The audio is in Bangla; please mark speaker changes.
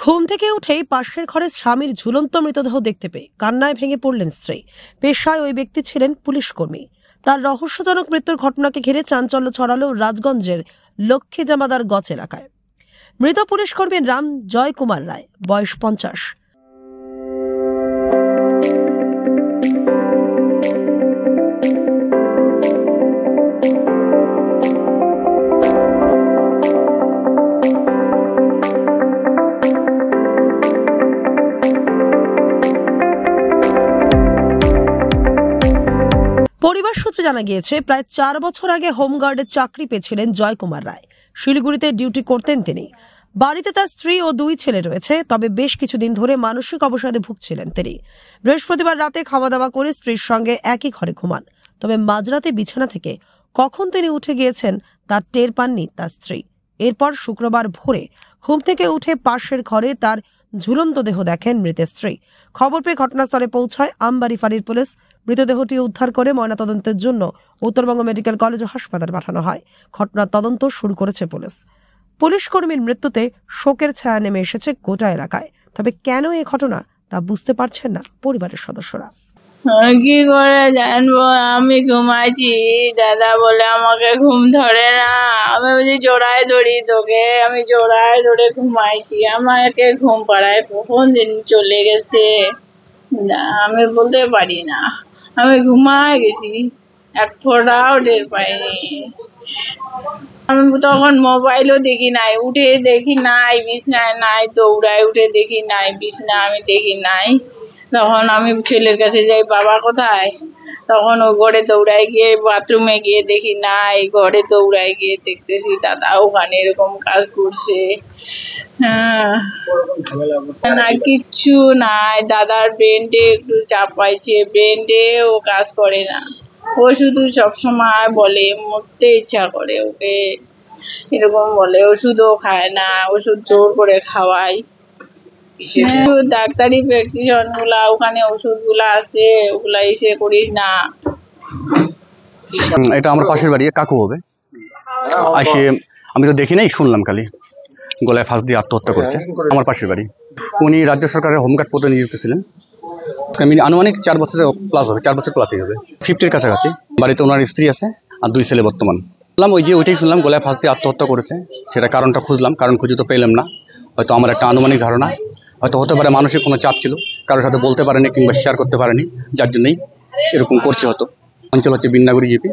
Speaker 1: ঘুম থেকে উঠেই পাশের ঘরে স্বামীর ঝুলন্ত মৃতদেহ দেখতে পেয়ে কান্নায় ভেঙে পড়লেন স্ত্রী। পেশায় ওই ব্যক্তি ছিলেন পুলিশ কর্মী। তার রহস্যজনক মৃত্যুর ঘটনাকে ঘিরে চাঞ্চল্য ছড়ালো রাজগঞ্জের লক্ষ্মী জামাদার গছ এলাকায়। মৃত পুলিশ কর্মীর নাম জয় কুমার রায়, বয়স 50। পরিবার সূত্রে জানা গিয়েছে, প্রায় 4 বছর আগে হোমগার্ডের চাকরি পেয়েছিলেন জয় কুমার রায়। শিলিগুড়িতে ডিউটি করতেন তিনি। বাড়িতে তার স্ত্রী ও 2 ছেলে রয়েছে, তবে বেশ কিছুদিন ধরে মানসিক অবসাদে ভুগছিলেন তিনি। বৃহস্পতিবার রাতে খাওয়া দাওয়া করে স্ত্রীর সঙ্গে একই ঘরে ঘুমান, তবে মাঝরাতে বিছানা থেকে কখন তিনি উঠে গিয়েছেন তার টের পাননি তার স্ত্রী। এরপর শুক্রবার ভোরে ঘুম থেকে উঠে পাশের ঘরে তার ঝুলন্ত দেহ দেখেন মৃতের স্ত্রী। খবর পেয়ে ঘটনাস্থলে পৌঁছায় আমবাড়ি ফাঁড়ির পুলিশ। মৃতদেহটি উদ্ধার করে ময়নাতদন্তের জন্য উত্তরবঙ্গ মেডিকেল কলেজ ও হাসপাতালে পাঠানো হয়। ঘটনার তদন্ত শুরু করেছে পুলিশ। পুলিশ কর্মীর মৃত্যুতে শোকের ছায়া নেমে এসেছে গোটা এলাকায়। তবে কেন এই ঘটনা তা বুঝতে পারছেন না পরিবারের সদস্যরা।
Speaker 2: কি করে জানবো? আমি ঘুমাইছি, দাদা বলে আমাকে ঘুম ধরে না। আমি বলছি জোড়ায় ধরি তোকে, আমি জোড়ায় ধরে ঘুমাইছি, আমাকে ঘুম পাড়ায় কখন দিন চলে গেছে আমি বলতে পারি না। আমি ঘুমায় গেছি, এক ফোঁটাও টের পাইনি। আমি তখন মোবাইলও দেখি নাই, উঠে দেখি নাই, বিছনায় নাই, দৌড়ায় উঠে দেখি নাই, বিছনা আমি দেখি নাই। তখন আমি ছেলের কাছে যাই, বাবা কোথায়? তখন ও ঘরে দৌড়ায় গিয়ে বাথরুমে গিয়ে দেখি নাই, ঘরে দৌড়ায় গিয়ে দেখতেছি দাদা ওখানে এরকম কাজ করছে। না কিচ্ছু নাই, দাদার ব্রেনডে একটু চাপ পাইছে, ব্রেনডে ও কাজ করে না। ও শুধু সবসময় বলে মরতে ইচ্ছা করে, ওকে এরকম বলে। ওষুধও খায় না, ওষুধ জোর করে খাওয়াই। ডাক্তারি প্রেসক্রিপশন গুলা ওখানে ওষুধ গুলা আছে, ওগুলা এসে করিস না।
Speaker 3: এটা আমার পাশের বাড়ি, কাকু হবে। আসে আমি তো দেখি নাই, শুনলাম খালি গলায় ফাঁস দিয়ে আত্মহত্যা করছে। আমার পাশের বাড়ি। উনি রাজ্য সরকারের হোমগার্ড পদে নিযুক্ত ছিলেন। আনুমানিক 4 বছর প্লাস হবে, 4 বছর প্লাসই হবে, 50-র কাছাকাছি। বাড়িতে ওনার স্ত্রী আছে আর 2 ছেলে বর্তমান। ওইটাই শুনলাম গলায় ফাঁস দিয়ে আত্মহত্যা করেছে। সেটা কারণটা খুঁজলাম, কারণ খুঁজে তো পেলাম না। হয়তো আমার একটা আনুমানিক ধারণা, হয়তো হতে পারে মানসিক কোনো চাপ ছিল, কারোর সাথে বলতে পারেনি কিংবা শেয়ার করতে পারেনি, যার জন্যই এরকম করছে। হতো অঞ্চল হচ্ছে বিন্নাগুড়ি জিপি।